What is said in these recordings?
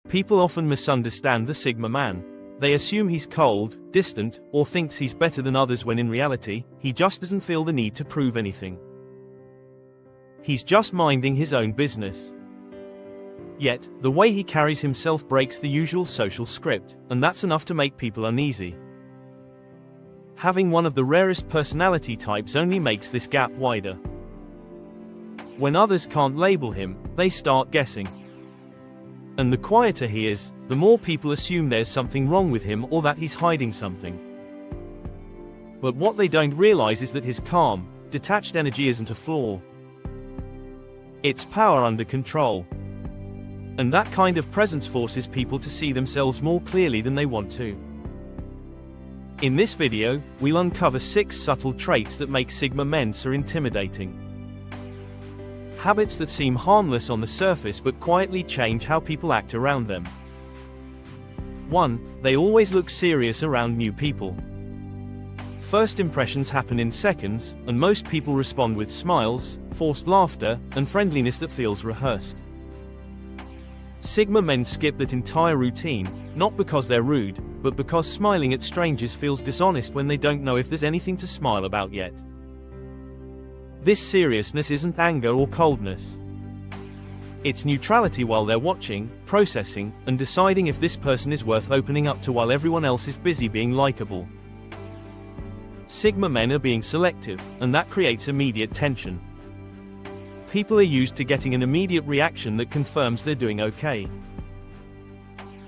People often misunderstand the Sigma man. They assume he's cold, distant, or thinks he's better than others when in reality, he just doesn't feel the need to prove anything. He's just minding his own business. Yet, the way he carries himself breaks the usual social script, and that's enough to make people uneasy. Having one of the rarest personality types only makes this gap wider. When others can't label him, they start guessing. And the quieter he is, the more people assume there's something wrong with him or that he's hiding something. But what they don't realize is that his calm, detached energy isn't a flaw. It's power under control. And that kind of presence forces people to see themselves more clearly than they want to. In this video, we'll uncover 6 subtle traits that make Sigma men so intimidating. Habits that seem harmless on the surface but quietly change how people act around them. 1. They always look serious around new people. First impressions happen in seconds, and most people respond with smiles, forced laughter, and friendliness that feels rehearsed. Sigma men skip that entire routine, not because they're rude, but because smiling at strangers feels dishonest when they don't know if there's anything to smile about yet. This seriousness isn't anger or coldness. It's neutrality while they're watching, processing, and deciding if this person is worth opening up to while everyone else is busy being likable. Sigma men are being selective, and that creates immediate tension. People are used to getting an immediate reaction that confirms they're doing okay.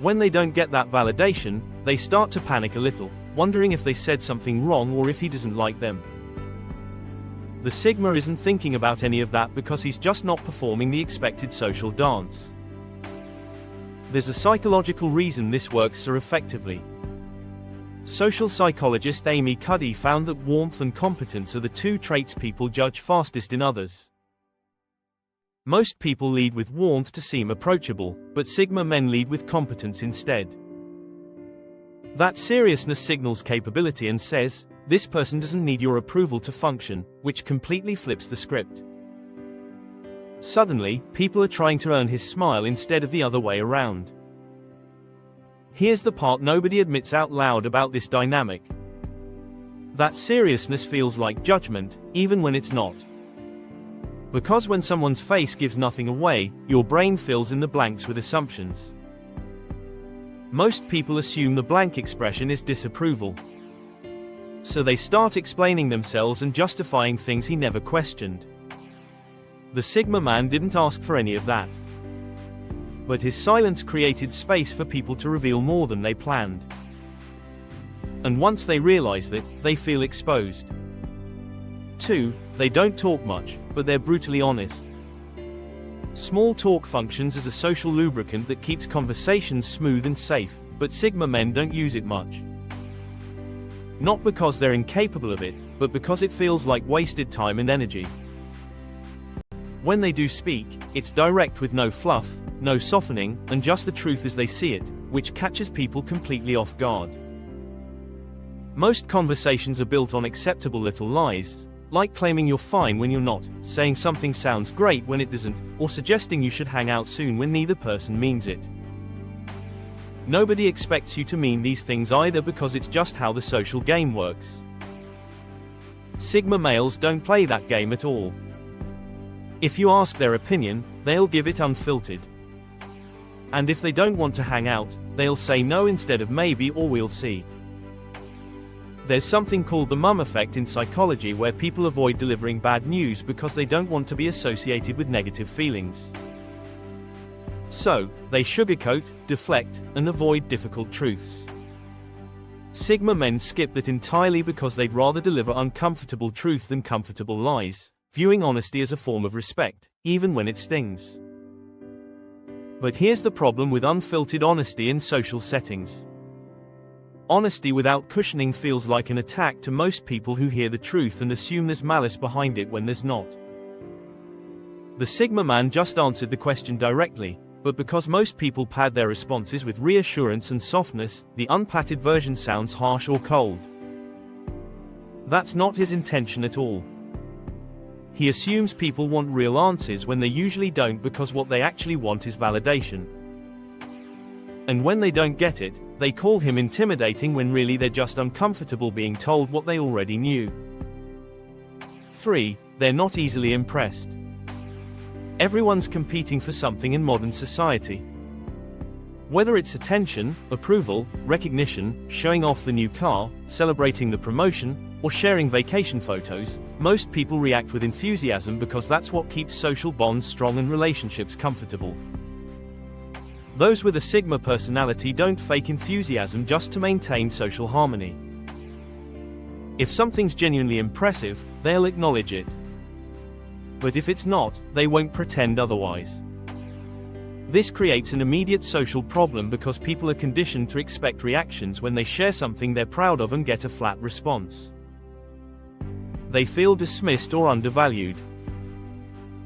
When they don't get that validation, they start to panic a little, wondering if they said something wrong or if he doesn't like them. The Sigma isn't thinking about any of that because he's just not performing the expected social dance. There's a psychological reason this works so effectively. Social psychologist Amy Cuddy found that warmth and competence are the 2 traits people judge fastest in others. Most people lead with warmth to seem approachable, but Sigma men lead with competence instead. That seriousness signals capability and says, this person doesn't need your approval to function, which completely flips the script. Suddenly, people are trying to earn his smile instead of the other way around. Here's the part nobody admits out loud about this dynamic. That seriousness feels like judgment, even when it's not. Because when someone's face gives nothing away, your brain fills in the blanks with assumptions. Most people assume the blank expression is disapproval. So they start explaining themselves and justifying things he never questioned. The Sigma man didn't ask for any of that. But his silence created space for people to reveal more than they planned. And once they realize that, they feel exposed. 2. They don't talk much, but they're brutally honest. Small talk functions as a social lubricant that keeps conversations smooth and safe, but Sigma men don't use it much. Not because they're incapable of it, but because it feels like wasted time and energy. When they do speak, it's direct with no fluff, no softening, and just the truth as they see it, which catches people completely off guard. Most conversations are built on acceptable little lies, like claiming you're fine when you're not, saying something sounds great when it doesn't, or suggesting you should hang out soon when neither person means it. Nobody expects you to mean these things either because it's just how the social game works. Sigma males don't play that game at all. If you ask their opinion, they'll give it unfiltered. And if they don't want to hang out, they'll say no instead of maybe or we'll see. There's something called the mum effect in psychology where people avoid delivering bad news because they don't want to be associated with negative feelings. So, they sugarcoat, deflect, and avoid difficult truths. Sigma men skip that entirely because they'd rather deliver uncomfortable truth than comfortable lies, viewing honesty as a form of respect, even when it stings. But here's the problem with unfiltered honesty in social settings. Honesty without cushioning feels like an attack to most people who hear the truth and assume there's malice behind it when there's not. The Sigma man just answered the question directly, but because most people pad their responses with reassurance and softness, the unpadded version sounds harsh or cold. That's not his intention at all. He assumes people want real answers when they usually don't because what they actually want is validation. And when they don't get it, they call him intimidating when really they're just uncomfortable being told what they already knew. 3. They're not easily impressed. Everyone's competing for something in modern society. Whether it's attention, approval, recognition, showing off the new car, celebrating the promotion, or sharing vacation photos, most people react with enthusiasm because that's what keeps social bonds strong and relationships comfortable. Those with a Sigma personality don't fake enthusiasm just to maintain social harmony. If something's genuinely impressive, they'll acknowledge it. But if it's not, they won't pretend otherwise. This creates an immediate social problem because people are conditioned to expect reactions when they share something they're proud of and get a flat response. They feel dismissed or undervalued.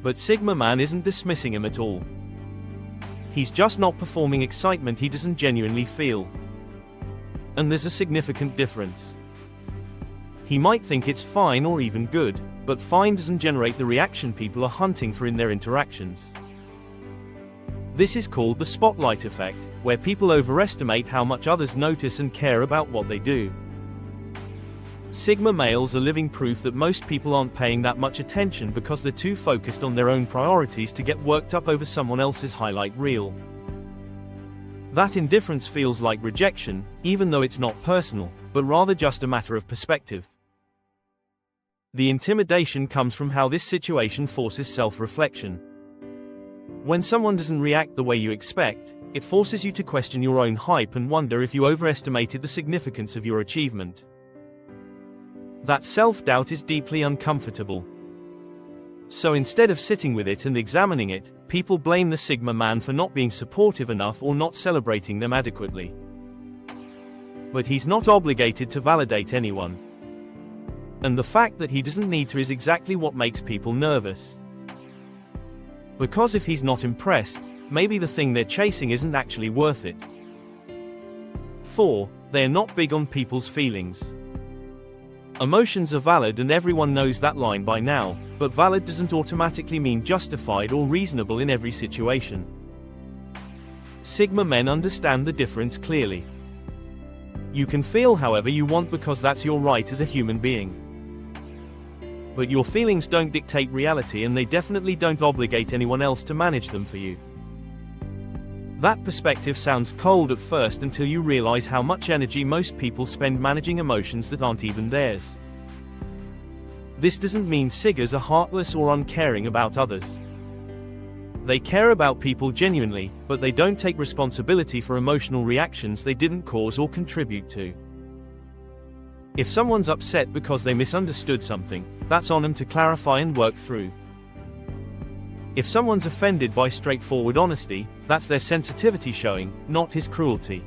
But Sigma Man isn't dismissing him at all. He's just not performing excitement he doesn't genuinely feel. And there's a significant difference. He might think it's fine or even good, but fine doesn't generate the reaction people are hunting for in their interactions. This is called the spotlight effect, where people overestimate how much others notice and care about what they do. Sigma males are living proof that most people aren't paying that much attention because they're too focused on their own priorities to get worked up over someone else's highlight reel. That indifference feels like rejection, even though it's not personal, but rather just a matter of perspective. The intimidation comes from how this situation forces self-reflection. When someone doesn't react the way you expect, it forces you to question your own hype and wonder if you overestimated the significance of your achievement. That self-doubt is deeply uncomfortable. So instead of sitting with it and examining it, people blame the Sigma man for not being supportive enough or not celebrating them adequately. But he's not obligated to validate anyone. And the fact that he doesn't need to is exactly what makes people nervous. Because if he's not impressed, maybe the thing they're chasing isn't actually worth it. 4. They are not big on people's feelings. Emotions are valid and everyone knows that line by now, but valid doesn't automatically mean justified or reasonable in every situation. Sigma men understand the difference clearly. You can feel however you want because that's your right as a human being. But your feelings don't dictate reality and they definitely don't obligate anyone else to manage them for you. That perspective sounds cold at first until you realize how much energy most people spend managing emotions that aren't even theirs. This doesn't mean Siggers are heartless or uncaring about others. They care about people genuinely, but they don't take responsibility for emotional reactions they didn't cause or contribute to. If someone's upset because they misunderstood something, that's on them to clarify and work through. If someone's offended by straightforward honesty, that's their sensitivity showing, not his cruelty.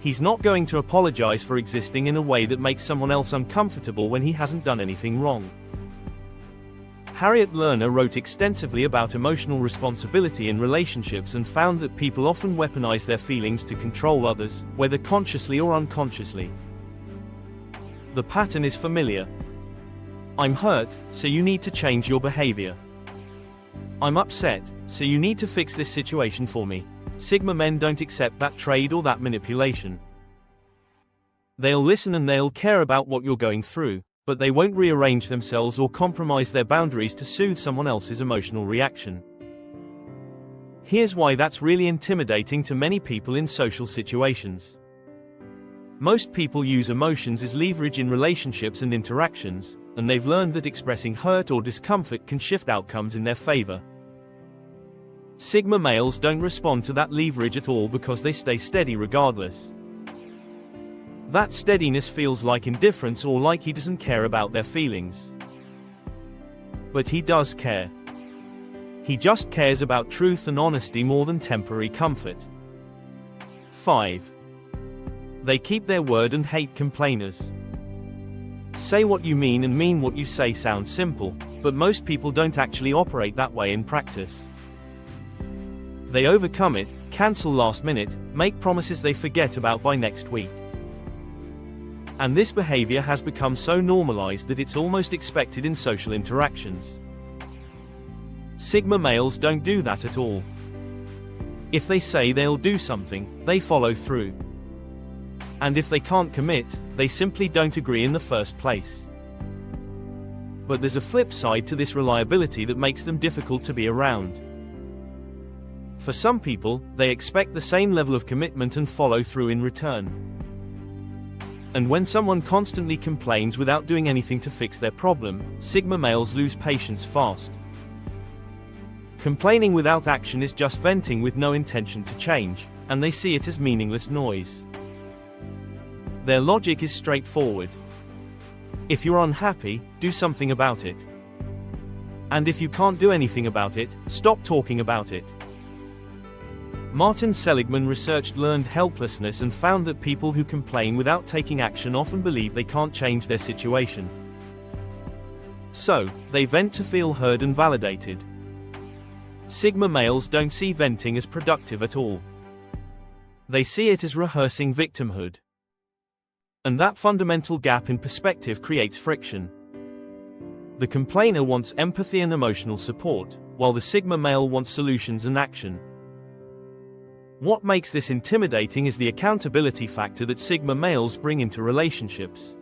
He's not going to apologize for existing in a way that makes someone else uncomfortable when he hasn't done anything wrong. Harriet Lerner wrote extensively about emotional responsibility in relationships and found that people often weaponize their feelings to control others, whether consciously or unconsciously. The pattern is familiar. I'm hurt, so you need to change your behavior. I'm upset, so you need to fix this situation for me. Sigma men don't accept that trade or that manipulation. They'll listen and they'll care about what you're going through, but they won't rearrange themselves or compromise their boundaries to soothe someone else's emotional reaction. Here's why that's really intimidating to many people in social situations. Most people use emotions as leverage in relationships and interactions, and they've learned that expressing hurt or discomfort can shift outcomes in their favor. Sigma males don't respond to that leverage at all because they stay steady regardless. That steadiness feels like indifference or like he doesn't care about their feelings. But he does care. He just cares about truth and honesty more than temporary comfort. 5. They keep their word and hate complainers. Say what you mean and mean what you say sounds simple, but most people don't actually operate that way in practice. They overcome it, cancel last minute, make promises they forget about by next week. And this behavior has become so normalized that it's almost expected in social interactions. Sigma males don't do that at all. If they say they'll do something, they follow through. And if they can't commit, they simply don't agree in the first place. But there's a flip side to this reliability that makes them difficult to be around. For some people, they expect the same level of commitment and follow through in return. And when someone constantly complains without doing anything to fix their problem, Sigma males lose patience fast. Complaining without action is just venting with no intention to change, and they see it as meaningless noise. Their logic is straightforward. If you're unhappy, do something about it. And if you can't do anything about it, stop talking about it. Martin Seligman researched learned helplessness and found that people who complain without taking action often believe they can't change their situation. So, they vent to feel heard and validated. Sigma males don't see venting as productive at all. They see it as rehearsing victimhood. And that fundamental gap in perspective creates friction. The complainer wants empathy and emotional support, while the Sigma male wants solutions and action. What makes this intimidating is the accountability factor that Sigma males bring into relationships.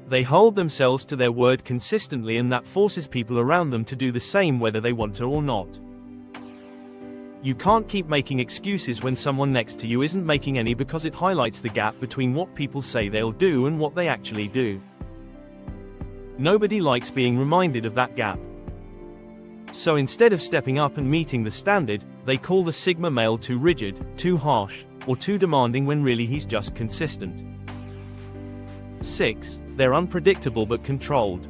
They hold themselves to their word consistently, and that forces people around them to do the same whether they want to or not. You can't keep making excuses when someone next to you isn't making any, because it highlights the gap between what people say they'll do and what they actually do. Nobody likes being reminded of that gap. So instead of stepping up and meeting the standard, they call the Sigma male too rigid, too harsh, or too demanding when really he's just consistent. 6. They're unpredictable but controlled.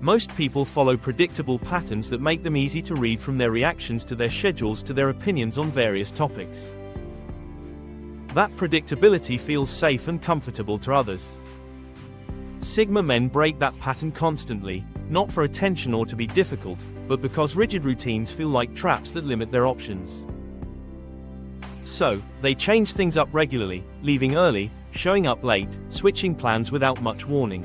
Most people follow predictable patterns that make them easy to read, from their reactions to their schedules to their opinions on various topics. That predictability feels safe and comfortable to others. Sigma men break that pattern constantly, not for attention or to be difficult, but because rigid routines feel like traps that limit their options. So, they change things up regularly, leaving early, showing up late, switching plans without much warning.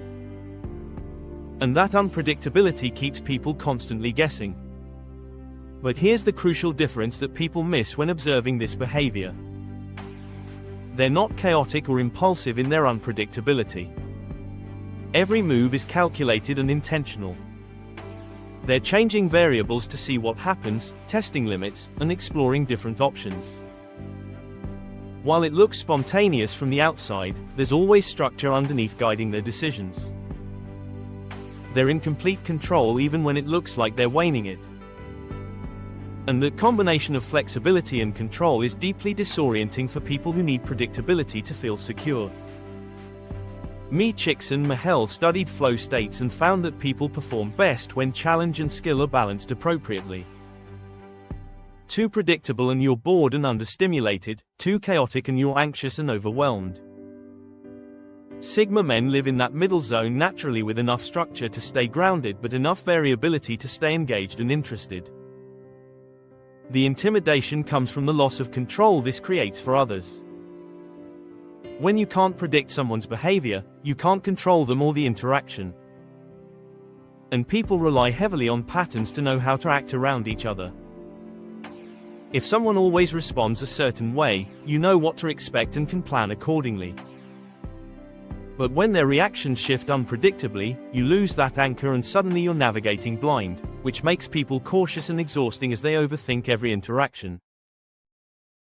And that unpredictability keeps people constantly guessing. But here's the crucial difference that people miss when observing this behavior. They're not chaotic or impulsive in their unpredictability. Every move is calculated and intentional. They're changing variables to see what happens, testing limits, and exploring different options. While it looks spontaneous from the outside, there's always structure underneath guiding their decisions. They're in complete control even when it looks like they're waning it. And the combination of flexibility and control is deeply disorienting for people who need predictability to feel secure. Chicks and Mahel studied flow states and found that people perform best when challenge and skill are balanced appropriately. Too predictable and you're bored and understimulated, too chaotic and you're anxious and overwhelmed. Sigma men live in that middle zone naturally, with enough structure to stay grounded but enough variability to stay engaged and interested. The intimidation comes from the loss of control this creates for others. When you can't predict someone's behavior, you can't control them or the interaction. And people rely heavily on patterns to know how to act around each other. If someone always responds a certain way, you know what to expect and can plan accordingly. But when their reactions shift unpredictably, you lose that anchor and suddenly you're navigating blind, which makes people cautious and exhausting as they overthink every interaction.